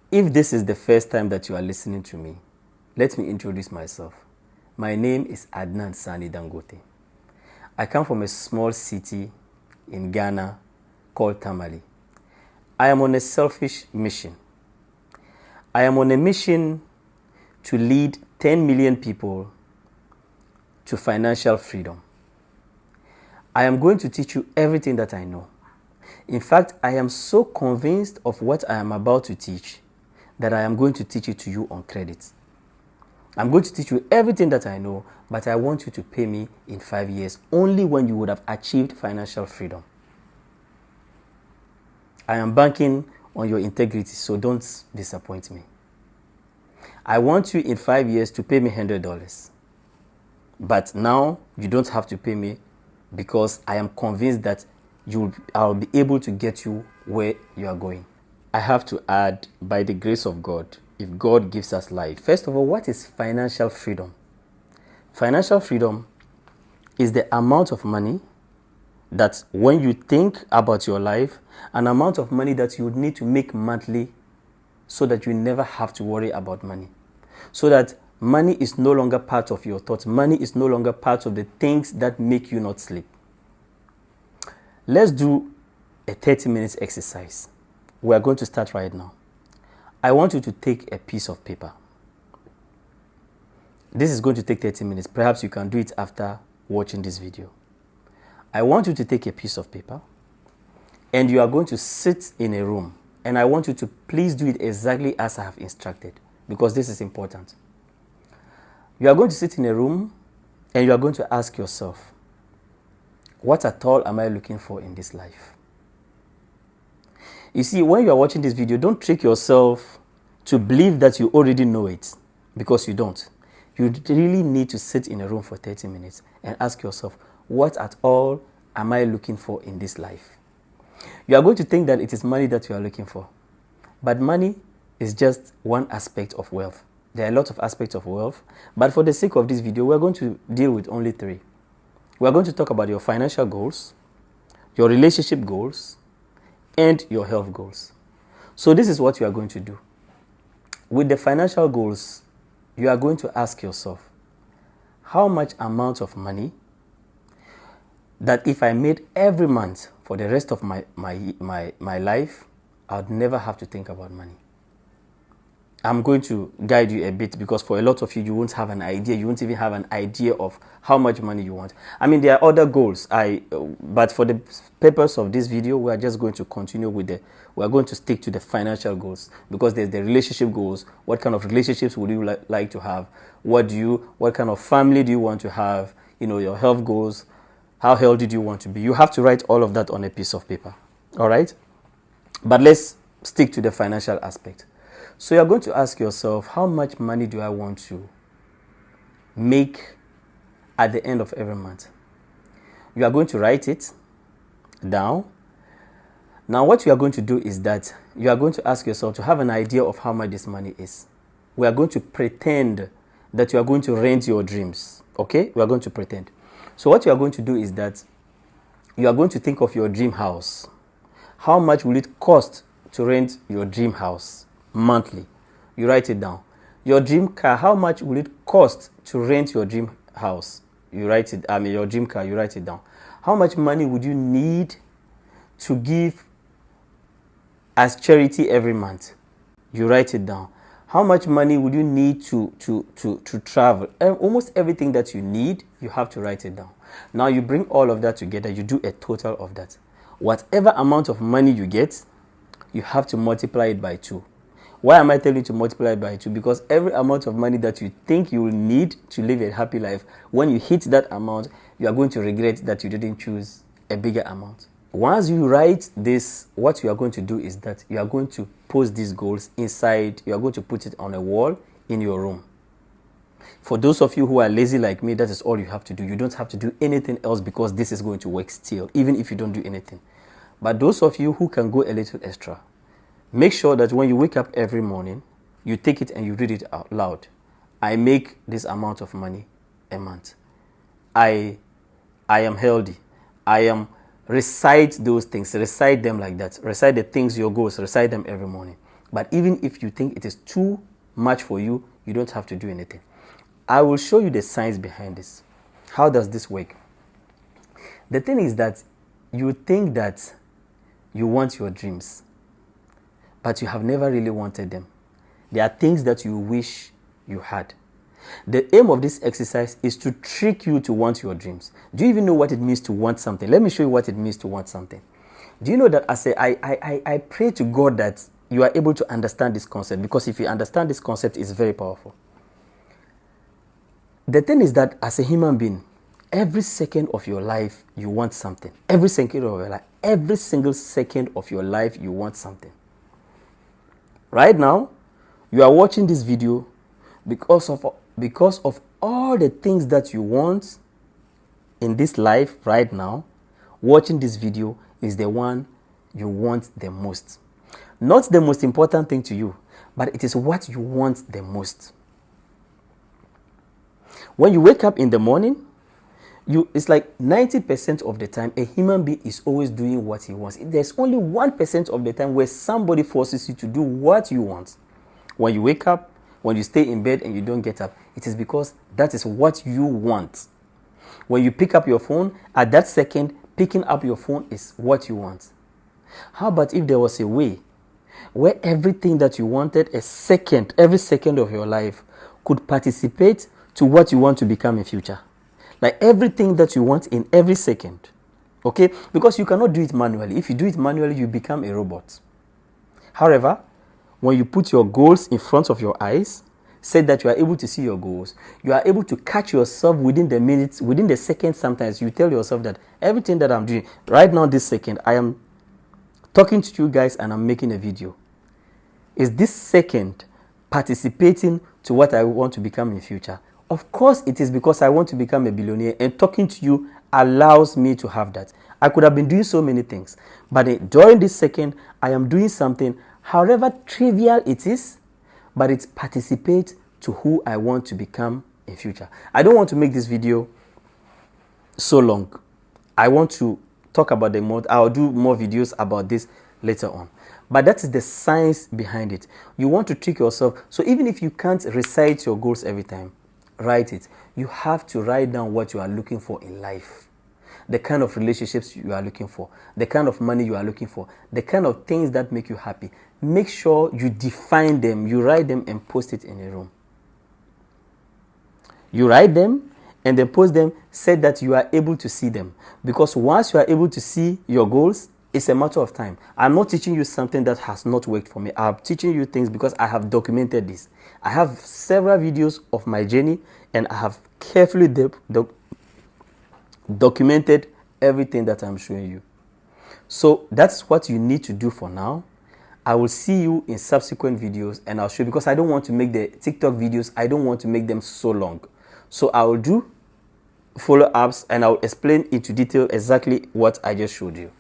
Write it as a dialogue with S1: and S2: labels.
S1: If this is the first time that you are listening to me, let me introduce myself. My name is Adnan Sani Dangote. I come from a small city in Ghana called Tamale. I am on a selfish mission. I am on a mission to lead 10 million people to financial freedom. I am going to teach you everything that I know. In fact, I am so convinced of what I am about to teach that I am going to teach it to you on credit. I'm going to teach you everything that I know, but I want you to pay me in 5 years, only when you would have achieved financial freedom. I am banking on your integrity, so don't disappoint me. I want you in 5 years to pay me $100. But now you don't have to pay me because I am convinced that I'll be able to get you where you are going. I have to add, by the grace of God, if God gives us life. First of all, what is financial freedom? Financial freedom is the amount of money that when you think about your life, an amount of money that you would need to make monthly so that you never have to worry about money. So that money is no longer part of your thoughts. Money is no longer part of the things that make you not sleep. Let's do a 30 minutes exercise. We are going to start right now. I want you to take a piece of paper. This is going to take 30 minutes. Perhaps you can do it after watching this video. I want you to take a piece of paper and you are going to sit in a room. And I want you to please do it exactly as I have instructed, because this is important. You are going to sit in a room and you are going to ask yourself, what at all am I looking for in this life? You see, when you are watching this video, don't trick yourself to believe that you already know it, because you don't. You really need to sit in a room for 30 minutes and ask yourself, what at all am I looking for in this life? You are going to think that it is money that you are looking for. But money is just one aspect of wealth. There are a lot of aspects of wealth, but for the sake of this video, we're going to deal with only 3. We're going to talk about your financial goals, your relationship goals, and your health goals. So this is what you are going to do. With the financial goals, you are going to ask yourself, how much amount of money that if I made every month for the rest of my life, I would never have to think about money. I'm going to guide you a bit, because for a lot of you, you won't have an idea. You won't even have an idea of how much money you want. I mean, there are other goals. But for the purpose of this video, we are just going to continue with we're going to stick to the financial goals, because there's the relationship goals. What kind of relationships would you like to have? What kind of family do you want to have? Your health goals. How healthy do you want to be? You have to write all of that on a piece of paper. All right? But let's stick to the financial aspect. So you're going to ask yourself, how much money do I want to make at the end of every month? You are going to write it down. Now what you are going to do is that you are going to ask yourself to have an idea of how much this money is. We are going to pretend that you are going to rent your dreams. Okay? We are going to pretend. So what you are going to do is that you are going to think of your dream house. How much will it cost to rent your dream house monthly? You write it down. Your dream car, how much will it cost to rent your dream house? You write it, your dream car, you write it down. How much money would you need to give as charity every month? You write it down. How much money would you need to travel? Almost everything that you need, you have to write it down. Now you bring all of that together, you do a total of that. Whatever amount of money you get, you have to multiply it by 2. Why am I telling you to multiply it by 2? Because every amount of money that you think you will need to live a happy life, when you hit that amount, you are going to regret that you didn't choose a bigger amount. Once you write this, what you are going to do is that you are going to post these goals inside. You are going to put it on a wall in your room. For those of you who are lazy like me, that is all you have to do. You don't have to do anything else, because this is going to work still, even if you don't do anything. But those of you who can go a little extra, make sure that when you wake up every morning, you take it and you read it out loud. I make this amount of money a month. I am healthy. Recite those things. Recite them like that. Recite the things, your goals. Recite them every morning. But even if you think it is too much for you, you don't have to do anything. I will show you the science behind this. How does this work? The thing is that you think that you want your dreams, but you have never really wanted them. There are things that you wish you had. The aim of this exercise is to trick you to want your dreams. Do you even know what it means to want something? Let me show you what it means to want something. Do you know that I pray to God that you are able to understand this concept, because if you understand this concept, it's very powerful. The thing is that as a human being, every second of your life, you want something. Every second of your life, every single second of your life, you want something. Right now, you are watching this video because of all the things that you want in this life right now. Watching this video is the one you want the most. Not the most important thing to you, but it is what you want the most. When you wake up in the morning, it's like 90% of the time, a human being is always doing what he wants. There's only 1% of the time where somebody forces you to do what you want. When you wake up, when you stay in bed and you don't get up, it is because that is what you want. When you pick up your phone, at that second, picking up your phone is what you want. How about if there was a way where everything that you wanted every second of your life could participate to what you want to become in future? Like everything that you want in every second. Okay? Because you cannot do it manually. If you do it manually, you become a robot. However, when you put your goals in front of your eyes, say that you are able to see your goals, you are able to catch yourself within the minutes, within the seconds. Sometimes you tell yourself that everything that I'm doing right now, this second, I am talking to you guys and I'm making a video. Is this second participating to what I want to become in future? Of course it is, because I want to become a billionaire, and talking to you allows me to have that. I could have been doing so many things, but during this second, I am doing something, however trivial it is, but it participates to who I want to become in future. I don't want to make this video so long. I want to talk about I'll do more videos about this later on. But that is the science behind it. You want to trick yourself. So even if you can't recite your goals every time, write it. You have to write down what you are looking for in life. The kind of relationships you are looking for. The kind of money you are looking for. The kind of things that make you happy. Make sure you define them. You write them and post it in a room. You write them and then post them. Say that you are able to see them. Because once you are able to see your goals, it's a matter of time. I'm not teaching you something that has not worked for me. I'm teaching you things because I have documented this. I have several videos of my journey and I have carefully documented everything that I'm showing you. So that's what you need to do for now. I will see you in subsequent videos and I'll show you, because I don't want to make the TikTok videos, I don't want to make them so long. So I will do follow-ups and I'll explain into detail exactly what I just showed you.